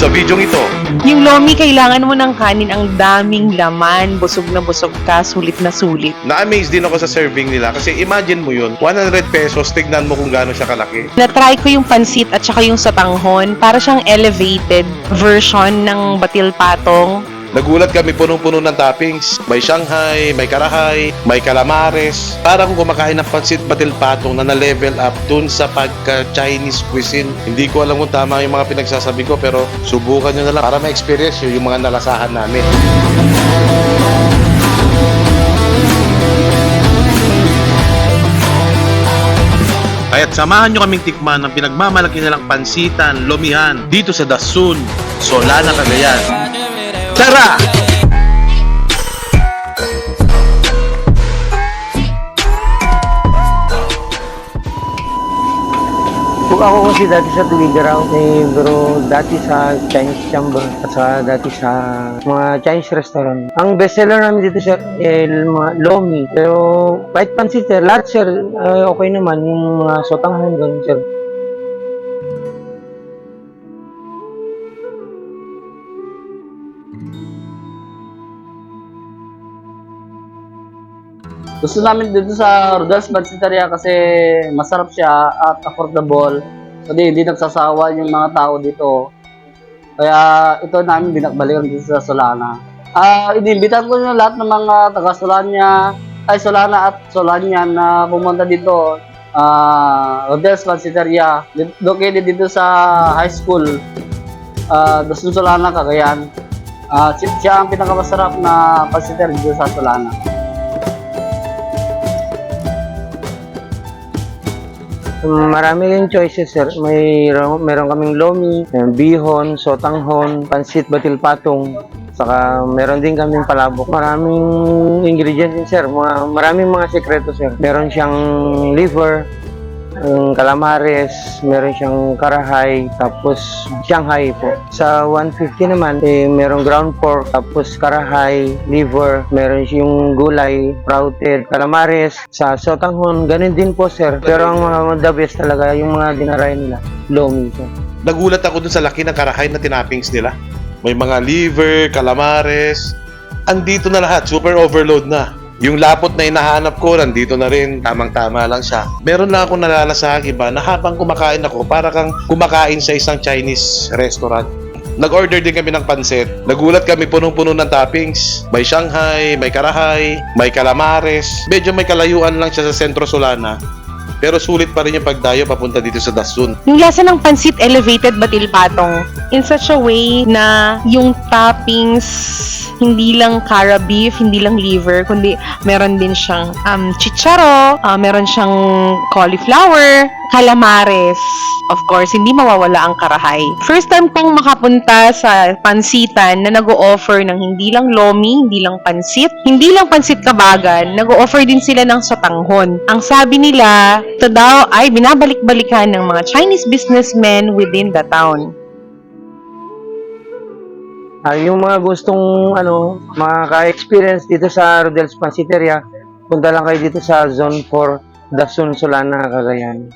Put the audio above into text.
Sa video ito, Yung lomi, kailangan mo ng kanin, ang daming laman, busog na busog ka, sulit na sulit. na-amaze din ako sa serving nila kasi imagine mo yun, 100 pesos, tignan mo kung gaano siya kalaki. Na-try ko yung pansit at saka yung sotanghon, para siyang elevated version ng batil patong. Nagulat kami, punong-puno ng toppings. May Shanghai, may Karahay, may Calamares. Parang kumakain ng pansit batil patong na na-level up dun sa pagka-Chinese cuisine. Hindi ko alam kung tama yung mga pinagsasabi ko pero subukan nyo na lang para ma-experience yung mga nalasahan namin. Kaya't samahan nyo kaming tikman ng pinagmamalaki nilang pansitan, lomihan, dito sa Dasun, Solana, Cagayan. Tara! Ako kasi dati sa Tuwigaraw, pero dati sa Chinese Chamber at saka dati sa mga Chinese restaurant. Ang bestseller namin dito sir, mga lomi. Pero kahit pansit sir, lahat sir, okay naman. Yung mga sotanghon ganun sir. Gusto namin dito sa Rodel's Pansiteria kasi masarap siya at affordable. Kasi hindi nagsasawa yung mga tao dito. Kaya ito namin binakbalikan dito sa Solana. Inimbitan ko yung lahat ng mga taga Solana at Solanian na pumunta dito. Rodel's Pansiteria, located dito sa high school. Dasun Solana, Cagayan. Siya ang pinakamasarap na pansiteria dito sa Solana. Marami rin choices sir. Meron kaming lomi, bihon, sotanghon, pansit batil patong. Saka meron din kaming palabok. Maraming ingredients din sir. Maraming mga sekreto sir. Meron siyang liver, calamares, meron siyang karahay, tapos Shanghai po. Sa 150 naman, meron ground pork, tapos karahay, liver, meron yung gulay, sprouted, calamares. Sa sotanghon, ganun din po sir. Pero ang the best talaga, yung mga dinaray nila, lomi sir. Nagulat ako dun sa laki ng Karahay na tinappings nila. May mga liver, calamares, andito na lahat, super overload na. Yung lapot na hinahanap ko, nandito na rin, tamang-tama lang siya. Meron lang akong nalalasahang iba na habang kumakain ako, para kang kumakain sa isang Chinese restaurant. Nag-order din kami ng pansit. Nagulat kami, punong-puno ng toppings. May Shanghai, may Karahay, may calamares. Medyo may kalayuan lang siya sa Sentro Solana. Pero sulit pa rin yung pagdayo papunta dito sa Dasun. Yung lasa ng pansit elevated batil patong in such a way na yung toppings hindi lang cara beef, hindi lang liver, kundi meron din siyang chicharo, meron siyang cauliflower, calamares. Of course, hindi mawawala ang karahay. First time kong makapunta sa pansitan na nag-o-offer ng hindi lang lomi, hindi lang pansit kabagan, nag-o-offer din sila ng sotanghon. Ang sabi nila, ito daw ay binabalik-balikan ng mga Chinese businessmen within the town. Yung mga gustong maka-experience dito sa Rodel's Pansiteria, punta lang kayo dito sa Zone 4, Dasun, Solana, Cagayan.